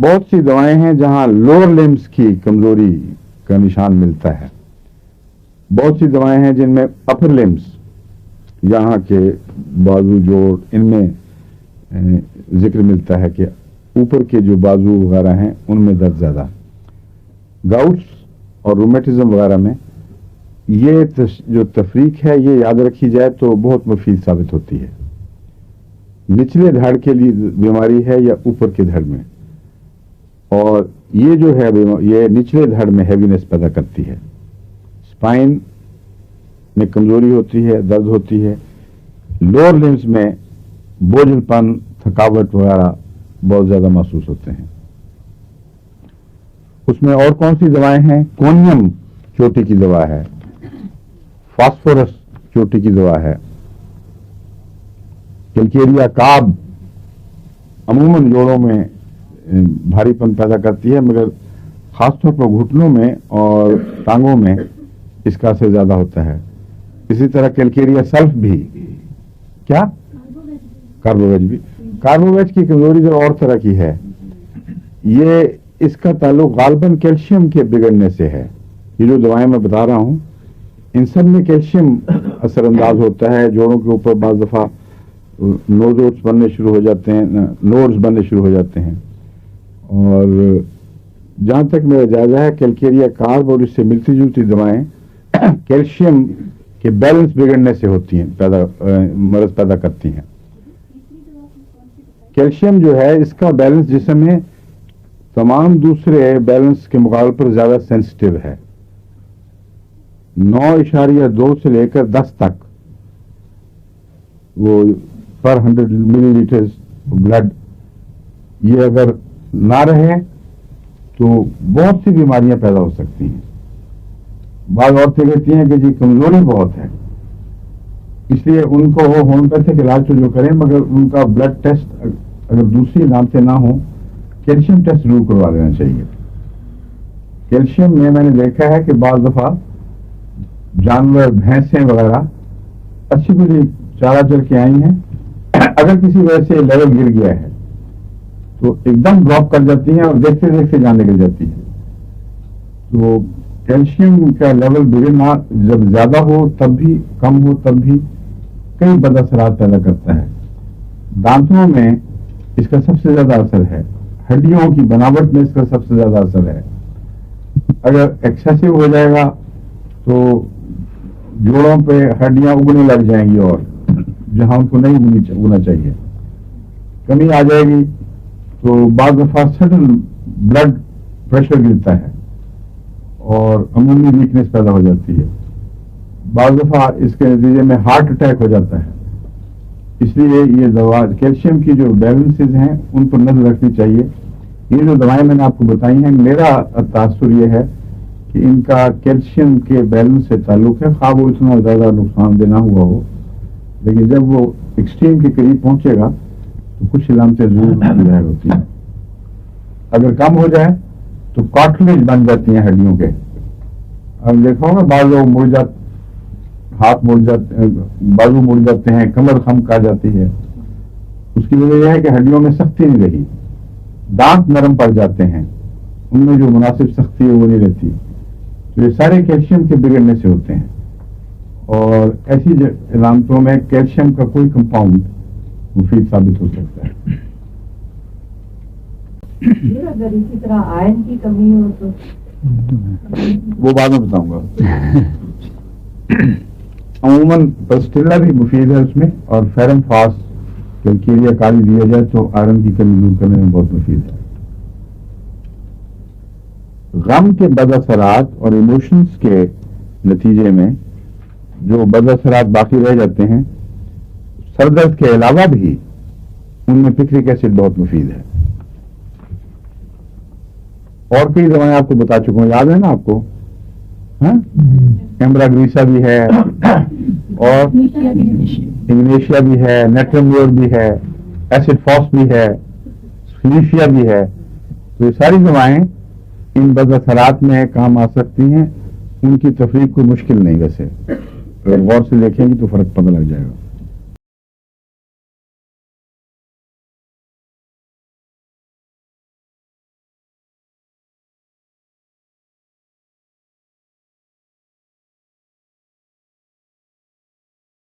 بہت سی دوائیں ہیں جہاں لوور لمبس کی کمزوری کا نشان ملتا ہے. بہت سی دوائیں ہیں جن میں اپر لمبس یہاں کے بازو جوڑ ان میں ذکر ملتا ہے کہ اوپر کے جو بازو وغیرہ ہیں ان میں درد زیادہ. گاؤٹس اور رومیٹزم وغیرہ میں یہ جو تفریق ہے یہ یاد رکھی جائے تو بہت مفید ثابت ہوتی ہے. نچلے دھڑ کے لیے بیماری ہے یا اوپر کے دھڑ میں, اور یہ جو ہے یہ نچلے دھڑ میں ہیوینس پیدا کرتی ہے. اسپائن میں کمزوری ہوتی ہے, درد ہوتی ہے. لوور لمبس میں بوجھل پن, تھکاوٹ وغیرہ بہت زیادہ محسوس ہوتے ہیں. اس میں اور کون سی دوائیں ہیں؟ کونیم چوٹی کی دوا ہے, فاسفورس چوٹی کی دوا ہے, کیلکیریا کاب عموماً جوڑوں میں بھاری پن پیدا کرتی ہے مگر خاص طور پر گھٹنوں میں اور ٹانگوں میں اس کا اثر زیادہ ہوتا ہے. اسی طرح کیلکیریا سلف بھی, کیا کاربوویج بھی. کاربوویج کی کمزوری جو اور طرح کی ہے, یہ اس کا تعلق غالباً کیلشیم کے بگڑنے سے ہے. یہ جو دوائیں میں بتا رہا ہوں ان سب میں کیلشیم اثر انداز ہوتا ہے. جوڑوں کے اوپر بعض دفعہ نوڈس بننے شروع ہو جاتے ہیں. اور جہاں تک میرا جائزہ ہے کیلکیریا کارب اور اس سے ملتی جلتی دوائیں کیلشیم کے بیلنس بگڑنے سے ہوتی ہیں, مرض پیدا کرتی ہیں. کیلشیم جو ہے اس کا بیلنس جسم میں تمام دوسرے بیلنس کے مقابلے پر زیادہ سینسٹیو ہے. 9.2 سے لے کر 10 تک وہ پر 100 ملی لیٹر بلڈ, یہ اگر نہ رہے تو بہت سی بیماریاں پیدا ہو سکتی ہیں. بعض عورتیں کہتی ہیں کہ جی کمزوری بہت ہے, اس لیے ان کو وہ ہومیوپیتھک علاج تو جو کریں مگر ان کا بلڈ ٹیسٹ اگر دوسری علامتیں نہ ہوں کیلشیم ٹیسٹ ضرور کروا لینا چاہیے. کیلشیم میں نے دیکھا ہے کہ بعض دفعہ جانور بھینسیں وغیرہ اچھی بری چارہ چل کے آئی ہیں, اگر کسی وجہ سے لیول گر گیا ہے تو ایک دم ڈراپ کر جاتی ہیں اور دیکھتے دیکھتے جان نکل جاتی ہے. تو کیلشیم کا لیول بگڑنا جب زیادہ ہو تب بھی, کم ہو تب بھی, کئی بد اثرات پیدا کرتا ہے. دانتوں میں اس کا سب سے زیادہ اثر ہے, ہڈیوں کی بناوٹ میں اس کا سب سے زیادہ اثر ہے. اگر ایکسیسو ہو جائے گا تو جوڑوں پہ ہڈیاں اگنے لگ جائیں گی اور جہاں ان کو نہیں اگنا چاہیے. کمی آ جائے گی تو بعض دفعہ سڈن بلڈ پریشر گرتا ہے اور عمومی ویکنیس پیدا ہو جاتی ہے. بعض دفعہ اس کے نتیجے میں ہارٹ اٹیک ہو جاتا ہے. اس لیے یہ دوا کیلشیم کی جو بیلنسز ہیں ان پر نظر رکھنی چاہیے. یہ جو دوائیں میں نے آپ کو بتائی ہیں میرا تاثر یہ ہے کہ ان کا کیلشیم کے بیلنس سے تعلق ہے, خواہ وہ اتنا زیادہ نقصان دہ نہ ہوا ہو, لیکن جب وہ ایکسٹریم کے قریب پہنچے گا تو کچھ علامتیں ضرور ہوتی ہیں. اگر کم ہو جائے تو کارٹلیج بن جاتی ہیں ہڈیوں کے. اب دیکھا ہوگا بعض لوگ ہاتھ مڑ جاتے ہیں, بازو مڑ جاتے ہیں, کمر خم آ جاتی ہے. اس کی وجہ یہ ہے کہ ہڈیوں میں سختی نہیں رہی, دانت نرم پڑ جاتے ہیں, ان میں جو مناسب سختی ہے وہ نہیں رہتی. تو یہ سارے کیلشیم کے بگڑنے سے ہوتے ہیں. اور ایسی علامتوں میں کیلشیم کا کوئی کمپاؤنڈ مفید ثابت ہو سکتا ہے. اگر اسی طرح آئرن کی کمی ہو تو وہ بعد میں بتاؤں گا. عموماً پسٹیلا بھی مفید ہے اس میں, اور فیرم فاس کیلکیریا کالی دیا جائے تو آئرن کی کمی دور کرنے میں بہت مفید ہے. غم کے بد اثرات اور ایموشنز کے نتیجے میں جو بد اثرات باقی رہ جاتے ہیں, سر درد کے علاوہ بھی ان میں پکرک ایسڈ بہت مفید ہے. اور کئی دوائیں آپ کو بتا چکا ہوں, یاد ہے نا آپ کو؟ ایمبرا گریسا بھی ہے, اور انگنیشیا بھی ہے, نیٹرمور بھی ہے, ایسڈ فاس بھی ہے, فلیشیا بھی ہے. تو یہ ساری دوائیں ان بد اثرات میں کام آ سکتی ہیں. ان کی تفریق کوئی مشکل نہیں, ویسے اگر غور سے دیکھیں گے تو فرق پتہ لگ جائے گا.